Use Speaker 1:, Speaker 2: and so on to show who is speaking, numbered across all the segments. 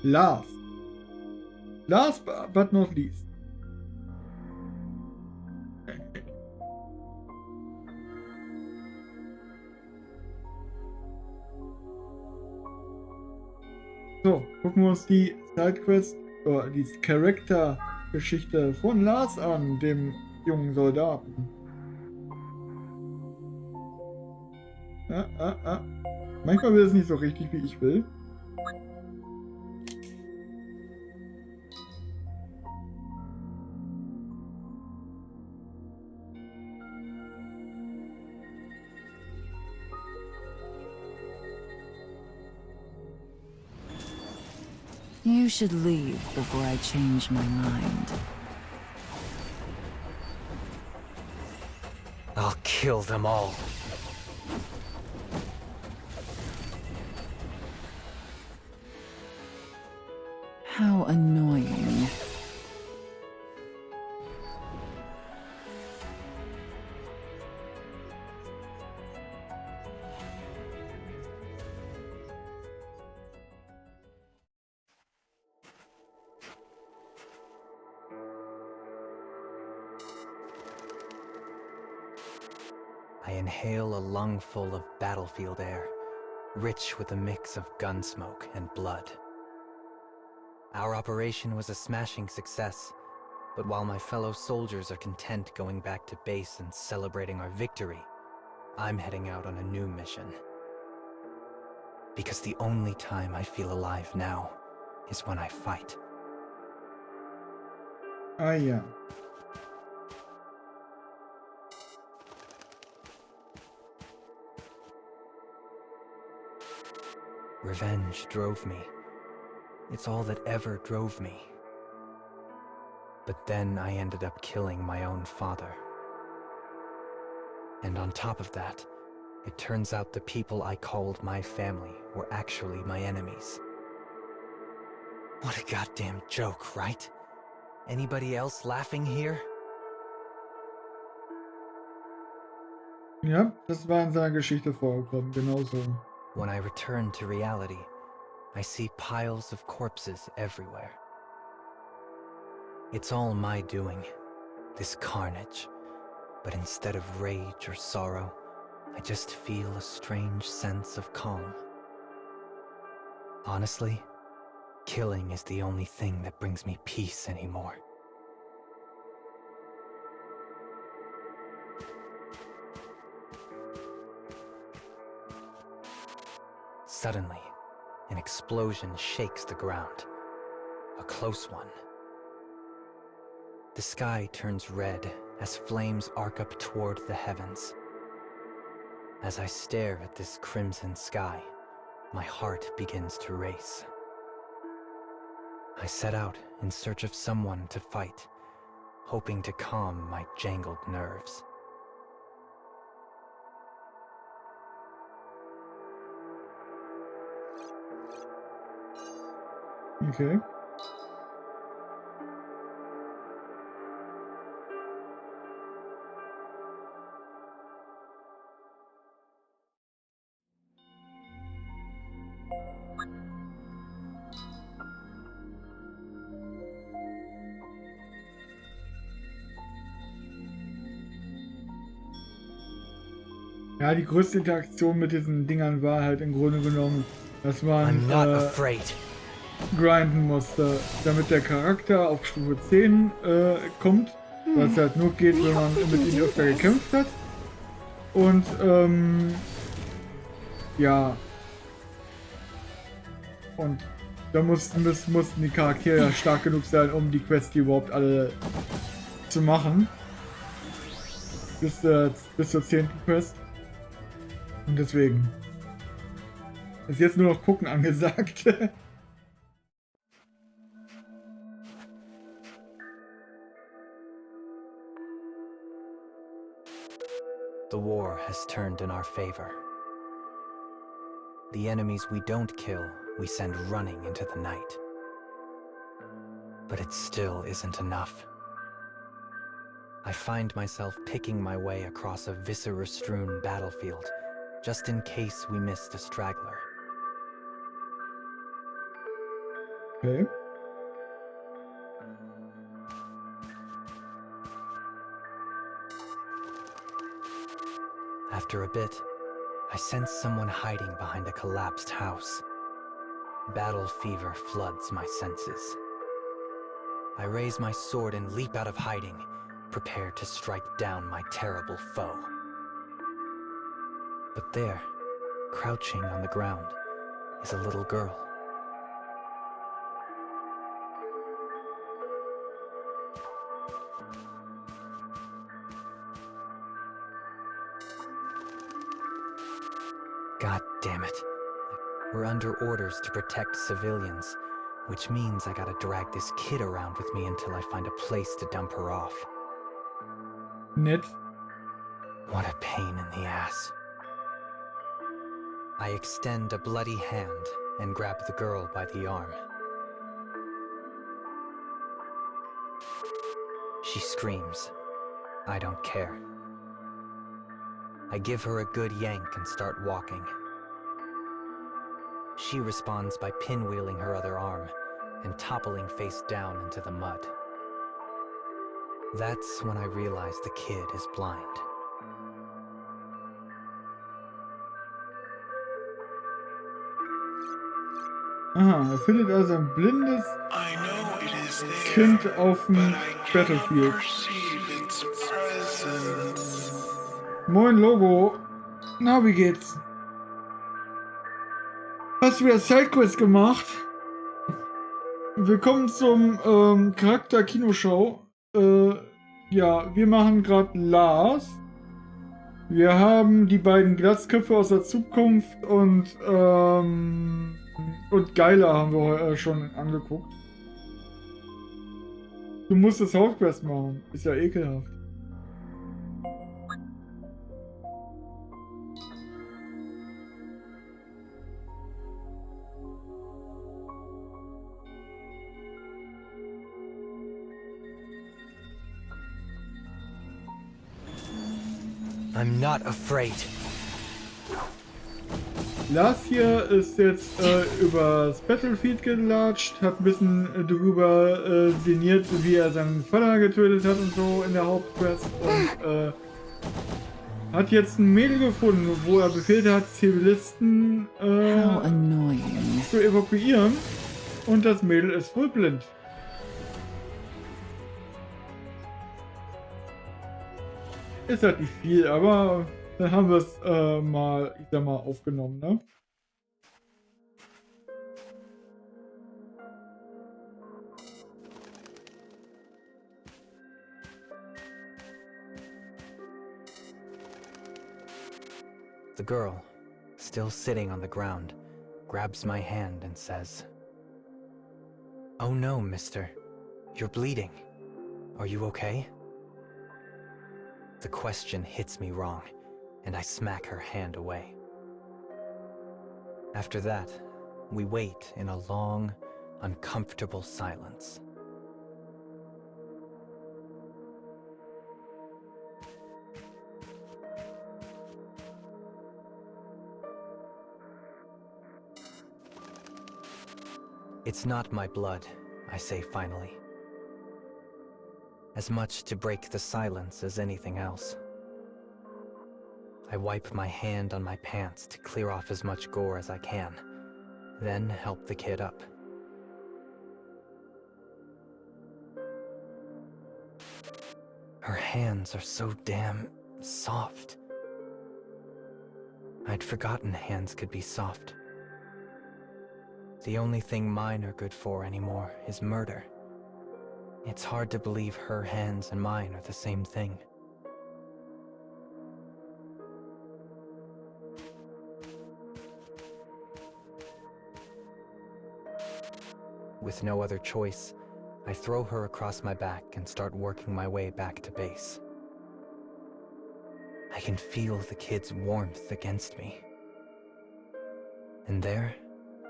Speaker 1: Lars. Last but not least. So, gucken wir uns die Sidequest, oder die Charaktergeschichte von Lars an, dem jungen Soldaten. Manchmal will es nicht so richtig, wie ich will.
Speaker 2: You should leave before I change my mind.
Speaker 3: I'll kill them all.
Speaker 2: How annoying.
Speaker 3: I inhale a lungful of battlefield air, rich with a mix of gun smoke and blood. Our operation was a smashing success, but while my fellow soldiers are content going back to base and celebrating our victory, I'm heading out on a new mission. Because the only time I feel alive now is when I fight.
Speaker 1: Ah ja.
Speaker 3: Revenge drove me. It's all that ever drove me. But then I ended up killing my own father. And on top of that, it turns out the people I called my family were actually my enemies. What a goddamn joke, right? Anybody else laughing here?
Speaker 1: Ja, das war in seiner Geschichte vorgekommen, genauso.
Speaker 3: When I return to reality, I see piles of corpses everywhere. It's all my doing, this carnage. But instead of rage or sorrow, I just feel a strange sense of calm. Honestly, killing is the only thing that brings me peace anymore. Suddenly, an explosion shakes the ground. A close one. The sky turns red as flames arc up toward the heavens. As I stare at this crimson sky, my heart begins to race. I set out in search of someone to fight, hoping to calm my jangled nerves.
Speaker 1: Okay. Ja, die größte Interaktion mit diesen Dingern war halt im Grunde genommen, dass man grinden musste, damit der Charakter auf Stufe 10 kommt, was halt nur geht, wenn man mit ihm öfter gekämpft hat. Und ja, und da mussten die Charaktere stark genug sein, um die Quests überhaupt alle zu machen. Bis zur 10. Quest. Und deswegen ist jetzt nur noch gucken angesagt.
Speaker 3: The war has turned in our favor. The enemies we don't kill, we send running into the night. But it still isn't enough. I find myself picking my way across a viscera-strewn battlefield, just in case we missed a straggler.
Speaker 1: Okay.
Speaker 3: After a bit, I sense someone hiding behind a collapsed house. Battle fever floods my senses. I raise my sword and leap out of hiding, prepared to strike down my terrible foe. But there, crouching on the ground, is a little girl. God damn it. We're under orders to protect civilians, which means I gotta drag this kid around with me until I find a place to dump her off.
Speaker 1: Nett.
Speaker 3: What a pain in the ass. I extend a bloody hand and grab the girl by the arm. She screams. I don't care. I give her a good yank and start walking. She responds by pinwheeling her other arm and toppling face down into the mud. That's when I realize the kid is blind.
Speaker 1: Aha, er findet also ein blindes Kind auf dem Battlefield. Moin Logo. Na, wie geht's? Hast du wieder Sidequest gemacht? Willkommen zum Charakter-Kinoshow. Ja, wir machen gerade Lars. Wir haben die beiden Glatzköpfe aus der Zukunft und Geiler haben wir schon angeguckt. Du musst das Hauptquest machen. Ist ja ekelhaft.
Speaker 3: I'm not afraid.
Speaker 1: Lars hier ist jetzt übers Battlefield gelatscht, hat ein bisschen drüber sinniert, wie er seinen Vater getötet hat und so in der Hauptquest und hat jetzt ein Mädel gefunden, wo er befehlt hat, Zivilisten zu evakuieren und das Mädel ist wohl blind. Ist halt nicht viel, aber dann haben wir es mal, ich sag mal, aufgenommen, ne?
Speaker 3: The girl, still sitting on the ground, grabs my hand and says, "Oh no, mister. You're bleeding. Are you okay?" The question hits me wrong, and I smack her hand away. After that, we wait in a long, uncomfortable silence. It's not my blood, I say finally. As much to break the silence as anything else. I wipe my hand on my pants to clear off as much gore as I can, then help the kid up. Her hands are so damn soft. I'd forgotten hands could be soft. The only thing mine are good for anymore is murder. It's hard to believe her hands and mine are the same thing. With no other choice, I throw her across my back and start working my way back to base. I can feel the kid's warmth against me. And there,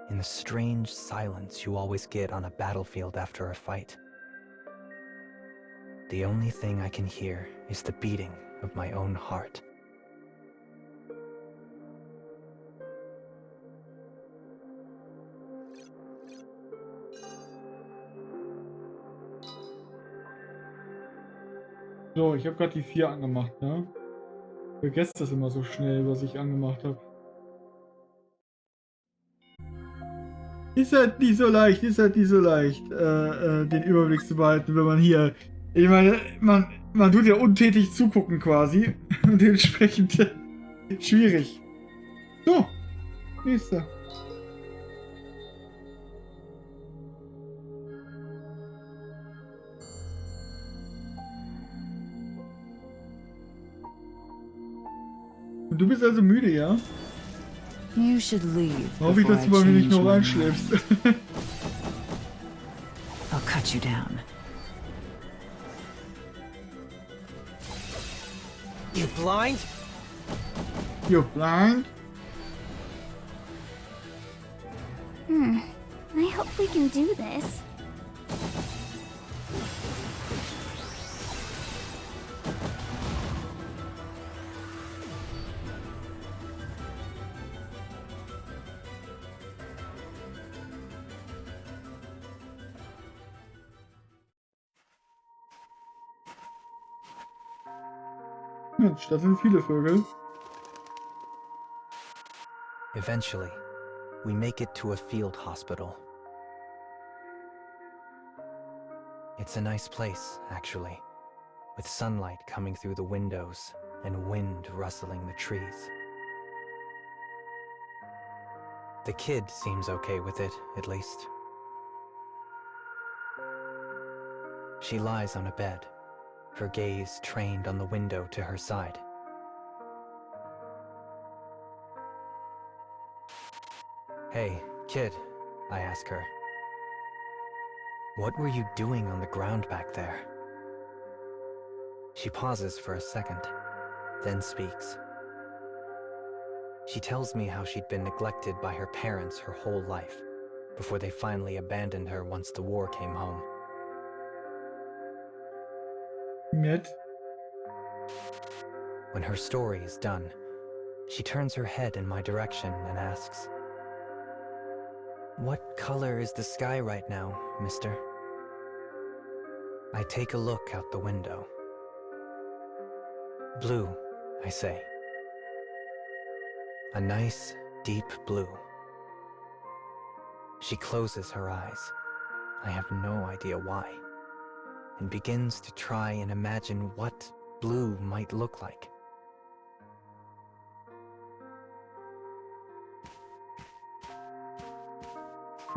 Speaker 3: in the strange silence you always get on a battlefield after a fight, the only thing I can hear is the beating of my own heart.
Speaker 1: So, ich habe gerade die 4 angemacht, ne? Vergesst das immer so schnell, was ich angemacht habe. Ist halt nicht so leicht, den Überblick zu behalten, wenn man hier. Ich meine, man tut ja untätig zugucken quasi. Und dementsprechend schwierig. So, nächster. Und du bist also müde, ja?
Speaker 2: You should leave
Speaker 1: Hoffe ich,
Speaker 2: before
Speaker 1: dass
Speaker 2: I
Speaker 1: du bei mir nicht
Speaker 2: change
Speaker 1: noch
Speaker 2: my
Speaker 1: einschläfst.
Speaker 2: mind. I'll cut you down.
Speaker 3: You blind?
Speaker 1: You're blind?
Speaker 4: I hope we can do this.
Speaker 1: Mensch, das sind viele Vögel.
Speaker 3: Eventually, we make it to a field hospital. It's a nice place, actually, with sunlight coming through the windows and wind rustling the trees. The kid seems okay with it, at least. She lies on a bed, her gaze trained on the window to her side. Hey, kid, I ask her. What were you doing on the ground back there? She pauses for a second, then speaks. She tells me how she'd been neglected by her parents her whole life, before they finally abandoned her once the war came home.
Speaker 1: Nett.
Speaker 3: When her story is done, she turns her head in my direction and asks, "What color is the sky right now, mister?" I take a look out the window. Blue, I say. A nice, deep blue. She closes her eyes, I have no idea why, and begins to try and imagine what blue might look like.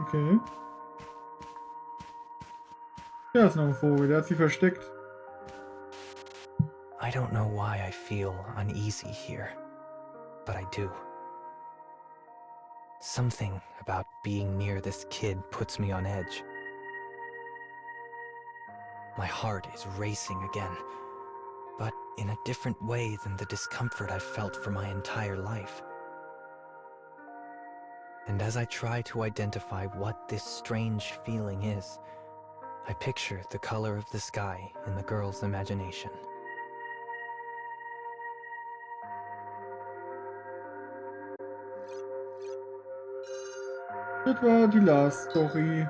Speaker 1: Okay. Da ist noch ein Vogel, der hat sie versteckt.
Speaker 3: I don't know why I feel uneasy here, but I do. Something about being near this kid puts me on edge. My heart is racing again, but in a different way than the discomfort I've felt for my entire life. And as I try to identify what this strange feeling is, I picture the color of the sky in the girl's imagination.
Speaker 1: Das war die Lars-Story.